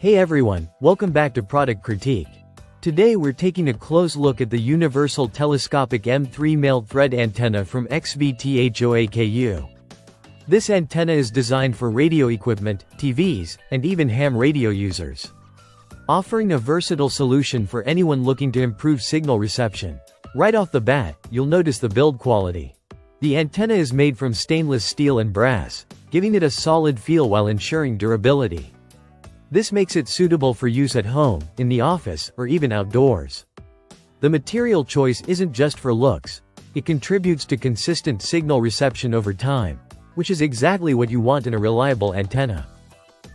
Hey everyone, welcome back to Product Critique. Today we're taking a close look at the Universal Telescopic M3 Male Thread Antenna from XVTHOAKU. This antenna is designed for radio equipment, TVs, and even ham radio users, offering a versatile solution for anyone looking to improve signal reception. Right off the bat, you'll notice the build quality. The antenna is made from stainless steel and brass, giving it a solid feel while ensuring durability. This makes it suitable for use at home, in the office, or even outdoors. The material choice isn't just for looks. It contributes to consistent signal reception over time, which is exactly what you want in a reliable antenna.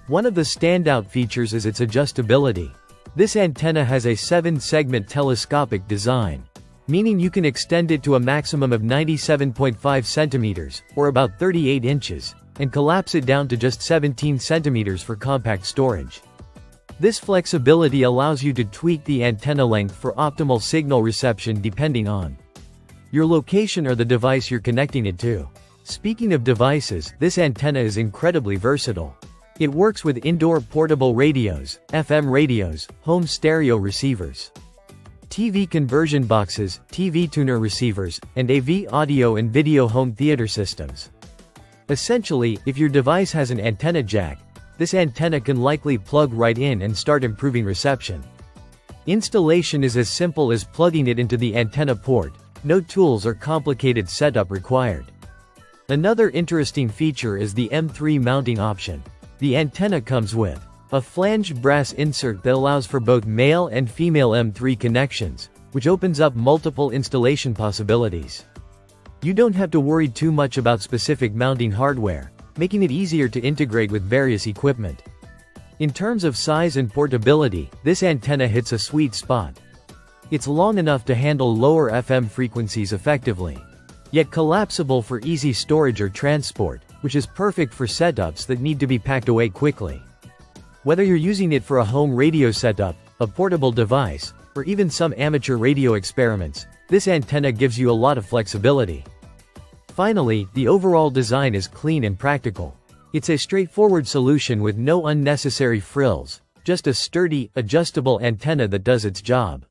One of the standout features is its adjustability. This antenna has a 7-segment telescopic design, meaning you can extend it to a maximum of 97.5 centimeters, or about 38 inches, and collapse it down to just 17 centimeters for compact storage. This flexibility allows you to tweak the antenna length for optimal signal reception depending on your location or the device you're connecting it to. Speaking of devices, this antenna is incredibly versatile. It works with indoor portable radios, FM radios, home stereo receivers, TV conversion boxes, TV tuner receivers, and AV audio and video home theater systems. Essentially, if your device has an antenna jack, this antenna can likely plug right in and start improving reception. Installation is as simple as plugging it into the antenna port. No tools or complicated setup required. Another interesting feature is the M3 mounting option. The antenna comes with a flanged brass insert that allows for both male and female M3 connections, which opens up multiple installation possibilities. You don't have to worry too much about specific mounting hardware, making it easier to integrate with various equipment. In terms of size and portability, this antenna hits a sweet spot. It's long enough to handle lower FM frequencies effectively, yet collapsible for easy storage or transport, which is perfect for setups that need to be packed away quickly. Whether you're using it for a home radio setup, a portable device, or even some amateur radio experiments, this antenna gives you a lot of flexibility. Finally, the overall design is clean and practical. It's a straightforward solution with no unnecessary frills, just a sturdy, adjustable antenna that does its job.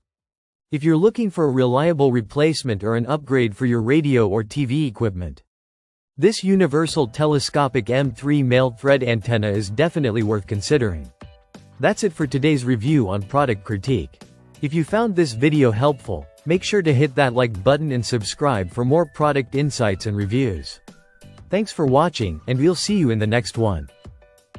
If you're looking for a reliable replacement or an upgrade for your radio or TV equipment, this Universal Telescopic M3 Male Thread Antenna is definitely worth considering. That's it for today's review on Product Critique. If you found this video helpful, make sure to hit that like button and subscribe for more product insights and reviews. Thanks for watching, and we'll see you in the next one.